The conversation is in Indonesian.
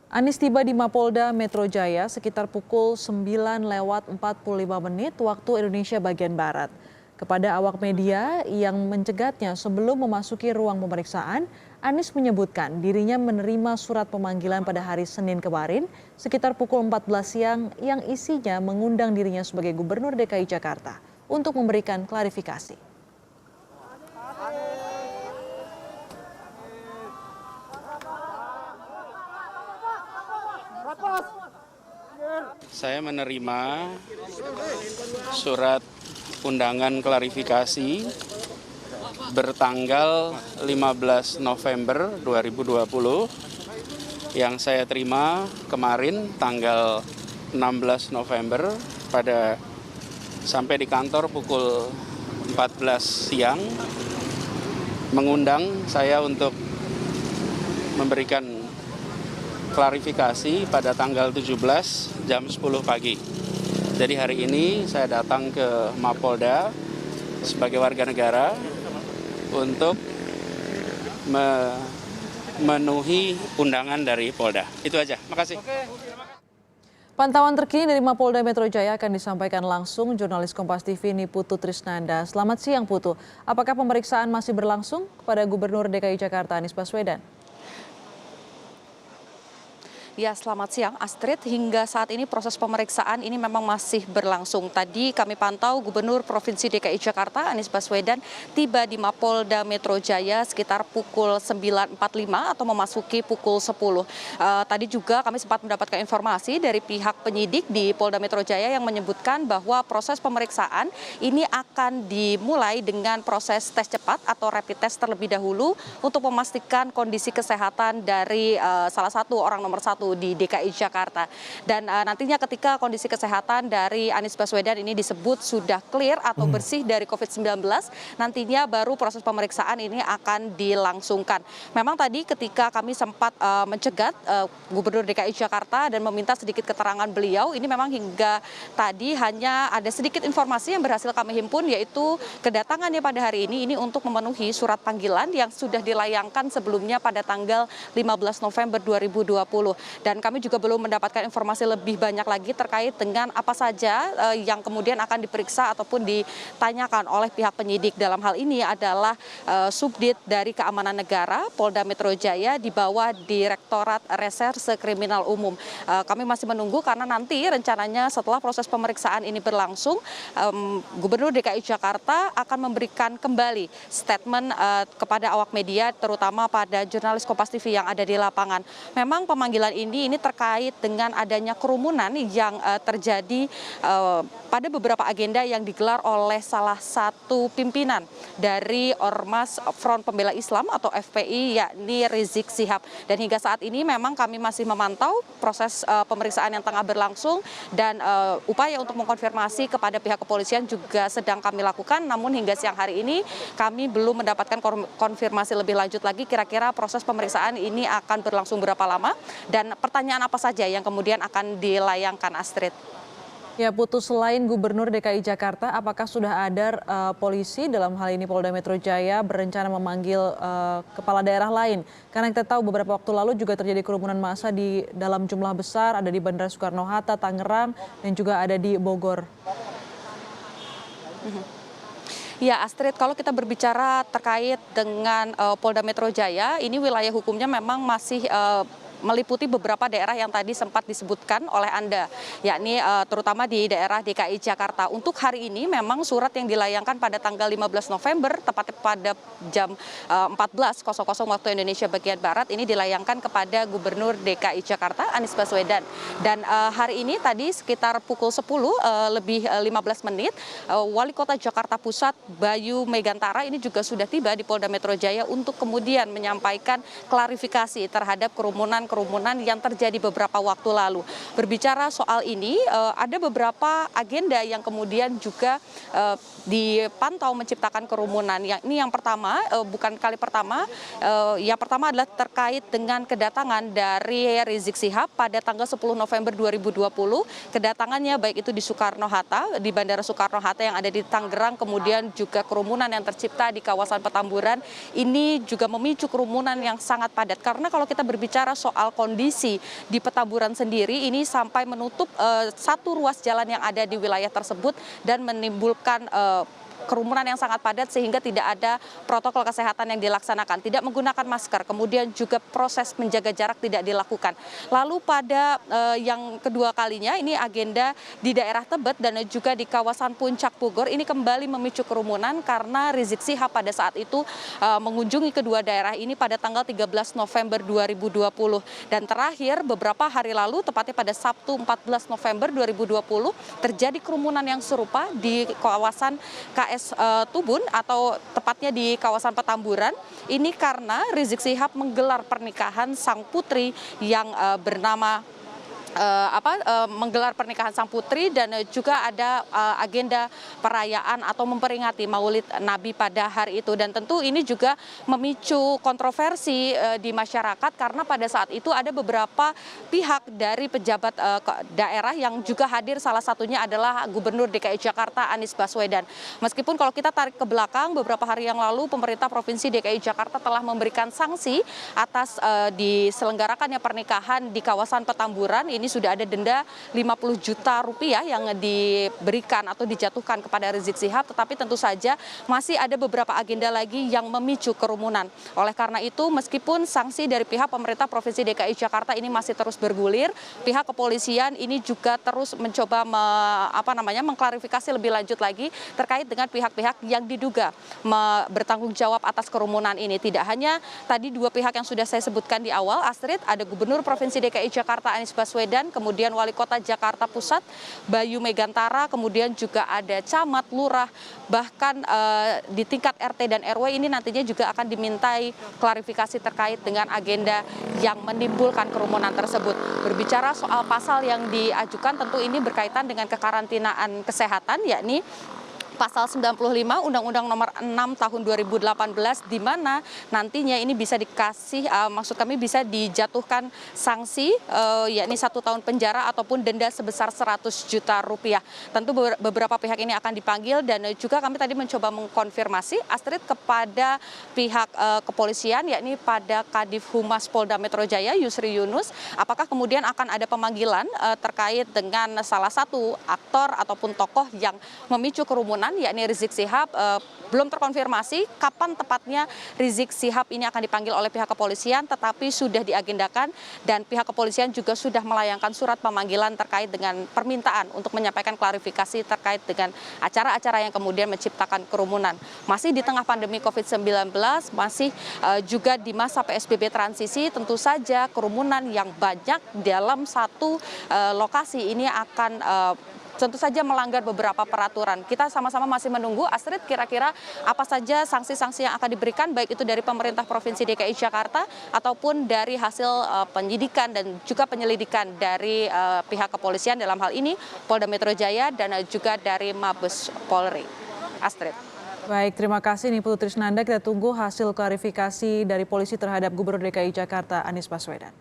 Anies tiba di Mapolda Metro Jaya sekitar pukul 9:45 waktu Indonesia bagian Barat. Kepada awak media yang mencegatnya sebelum memasuki ruang pemeriksaan, Anies menyebutkan dirinya menerima surat pemanggilan pada hari Senin kemarin sekitar pukul 14 siang yang isinya mengundang dirinya sebagai Gubernur DKI Jakarta untuk memberikan klarifikasi. Saya menerima surat undangan klarifikasi bertanggal 15 November 2020 yang saya terima kemarin tanggal 16 November sampai di kantor pukul 14 siang mengundang saya untuk memberikan klarifikasi pada tanggal 17 jam 10 pagi. Jadi hari ini saya datang ke Mapolda sebagai warga negara untuk memenuhi undangan dari Polda. Itu aja. Makasih. Pantauan terkini dari Mapolda Metro Jaya akan disampaikan langsung jurnalis Kompas TV Niputu Trisnanda. Selamat siang Putu. Apakah pemeriksaan masih berlangsung kepada Gubernur DKI Jakarta Anies Baswedan? Ya, selamat siang Astrid. Hingga saat ini proses pemeriksaan ini memang masih berlangsung. Tadi kami pantau Gubernur Provinsi DKI Jakarta Anies Baswedan tiba di Mapolda Metro Jaya sekitar pukul 9.45 atau memasuki pukul 10. Tadi juga kami sempat mendapatkan informasi dari pihak penyidik di Polda Metro Jaya yang menyebutkan bahwa proses pemeriksaan ini akan dimulai dengan proses tes cepat atau rapid test terlebih dahulu untuk memastikan kondisi kesehatan dari salah satu orang nomor satu di DKI Jakarta. Dan nantinya ketika kondisi kesehatan dari Anies Baswedan ini disebut sudah clear atau bersih dari COVID-19, nantinya baru proses pemeriksaan ini akan dilangsungkan. Memang tadi ketika kami sempat mencegat Gubernur DKI Jakarta dan meminta sedikit keterangan beliau, ini memang hingga tadi hanya ada sedikit informasi yang berhasil kami himpun, yaitu kedatangannya pada hari ini untuk memenuhi surat panggilan yang sudah dilayangkan sebelumnya pada tanggal 15 November 2020. Dan kami juga belum mendapatkan informasi lebih banyak lagi terkait dengan apa saja yang kemudian akan diperiksa ataupun ditanyakan oleh pihak penyidik. Dalam hal ini adalah Subdit dari Keamanan Negara Polda Metro Jaya di bawah Direktorat Reserse Kriminal Umum. Kami masih menunggu karena nanti rencananya setelah proses pemeriksaan ini berlangsung, Gubernur DKI Jakarta akan memberikan kembali statement kepada awak media, terutama pada jurnalis Kompas TV yang ada di lapangan. Memang pemanggilan ini terkait dengan adanya kerumunan yang terjadi pada beberapa agenda yang digelar oleh salah satu pimpinan dari Ormas Front Pembela Islam atau FPI, yakni Rizik Syihab. Dan hingga saat ini memang kami masih memantau proses pemeriksaan yang tengah berlangsung dan upaya untuk mengkonfirmasi kepada pihak kepolisian juga sedang kami lakukan. Namun hingga siang hari ini kami belum mendapatkan konfirmasi lebih lanjut lagi kira-kira proses pemeriksaan ini akan berlangsung berapa lama dan pertanyaan apa saja yang kemudian akan dilayangkan, Astrid. Ya Putu, selain Gubernur DKI Jakarta, apakah sudah ada polisi dalam hal ini Polda Metro Jaya berencana memanggil kepala daerah lain? Karena kita tahu beberapa waktu lalu juga terjadi kerumunan massa di dalam jumlah besar, ada di Bandara Soekarno-Hatta, Tangerang, dan juga ada di Bogor. Ya Astrid, kalau kita berbicara terkait dengan Polda Metro Jaya, ini wilayah hukumnya memang masih meliputi beberapa daerah yang tadi sempat disebutkan oleh Anda, yakni terutama di daerah DKI Jakarta. Untuk hari ini memang surat yang dilayangkan pada tanggal 15 November, tepatnya pada jam 14.00 waktu Indonesia bagian Barat, ini dilayangkan kepada Gubernur DKI Jakarta Anies Baswedan. Dan hari ini tadi sekitar pukul 10 lebih 15 menit, Wali Kota Jakarta Pusat Bayu Megantara ini juga sudah tiba di Polda Metro Jaya untuk kemudian menyampaikan klarifikasi terhadap kerumunan yang terjadi beberapa waktu lalu. Berbicara soal ini, ada beberapa agenda yang kemudian juga dipantau menciptakan kerumunan. Ini yang pertama, bukan kali pertama, yang pertama adalah terkait dengan kedatangan dari Rizik Syihab pada tanggal 10 November 2020. Kedatangannya baik itu di Soekarno-Hatta, di Bandara Soekarno-Hatta yang ada di Tangerang, kemudian juga kerumunan yang tercipta di kawasan Petamburan. Ini juga memicu kerumunan yang sangat padat. Karena kalau kita berbicara soal soal kondisi di Petamburan sendiri ini sampai menutup satu ruas jalan yang ada di wilayah tersebut dan menimbulkan kerumunan yang sangat padat sehingga tidak ada protokol kesehatan yang dilaksanakan, tidak menggunakan masker, kemudian juga proses menjaga jarak tidak dilakukan. Lalu pada yang kedua kalinya ini agenda di daerah Tebet dan juga di kawasan Puncak Bogor ini kembali memicu kerumunan karena Rizik Syihab pada saat itu mengunjungi kedua daerah ini pada tanggal 13 November 2020 dan terakhir beberapa hari lalu tepatnya pada Sabtu 14 November 2020 terjadi kerumunan yang serupa di kawasan KS Tubun atau tepatnya di kawasan Petamburan. Ini karena Rizik Syihab menggelar pernikahan sang putri yang bernama menggelar pernikahan sang putri dan juga ada agenda perayaan atau memperingati Maulid Nabi pada hari itu dan tentu ini juga memicu kontroversi di masyarakat karena pada saat itu ada beberapa pihak dari pejabat daerah yang juga hadir, salah satunya adalah Gubernur DKI Jakarta Anies Baswedan. Meskipun kalau kita tarik ke belakang beberapa hari yang lalu pemerintah Provinsi DKI Jakarta telah memberikan sanksi atas diselenggarakannya pernikahan di kawasan Petamburan. Ini sudah ada denda 50 juta rupiah yang diberikan atau dijatuhkan kepada Rizik Syihab, tetapi tentu saja masih ada beberapa agenda lagi yang memicu kerumunan. Oleh karena itu, meskipun sanksi dari pihak pemerintah Provinsi DKI Jakarta ini masih terus bergulir, pihak kepolisian ini juga terus mencoba mengklarifikasi lebih lanjut lagi terkait dengan pihak-pihak yang diduga bertanggung jawab atas kerumunan ini. Tidak hanya tadi dua pihak yang sudah saya sebutkan di awal, Astrid, ada Gubernur Provinsi DKI Jakarta Anies Baswedan, kemudian Wali Kota Jakarta Pusat Bayu Megantara, kemudian juga ada camat, lurah, bahkan di tingkat RT dan RW ini nantinya juga akan dimintai klarifikasi terkait dengan agenda yang menimbulkan kerumunan tersebut. Berbicara soal pasal yang diajukan, tentu ini berkaitan dengan kekarantinaan kesehatan, yakni Pasal 95 Undang-Undang Nomor 6 Tahun 2018 di mana nantinya ini bisa bisa dijatuhkan sanksi yakni 1 tahun penjara ataupun denda sebesar 100 juta rupiah. Tentu beberapa pihak ini akan dipanggil dan juga kami tadi mencoba mengkonfirmasi Astrid kepada pihak kepolisian yakni pada Kadif Humas Polda Metro Jaya Yusri Yunus, apakah kemudian akan ada pemanggilan terkait dengan salah satu aktor ataupun tokoh yang memicu kerumunan yakni Rizik Syihab. Belum terkonfirmasi kapan tepatnya Rizik Syihab ini akan dipanggil oleh pihak kepolisian, tetapi sudah diagendakan dan pihak kepolisian juga sudah melayangkan surat pemanggilan terkait dengan permintaan untuk menyampaikan klarifikasi terkait dengan acara-acara yang kemudian menciptakan kerumunan. Masih di tengah pandemi COVID-19, masih juga di masa PSBB transisi, tentu saja kerumunan yang banyak dalam satu lokasi ini akan tentu saja melanggar beberapa peraturan. Kita sama-sama masih menunggu, Astrid, kira-kira apa saja sanksi-sanksi yang akan diberikan, baik itu dari pemerintah Provinsi DKI Jakarta ataupun dari hasil penyidikan dan juga penyelidikan dari pihak kepolisian dalam hal ini Polda Metro Jaya dan juga dari Mabes Polri. Astrid. Baik, terima kasih Niputu Trisnanda. Kita tunggu hasil klarifikasi dari polisi terhadap Gubernur DKI Jakarta Anies Baswedan.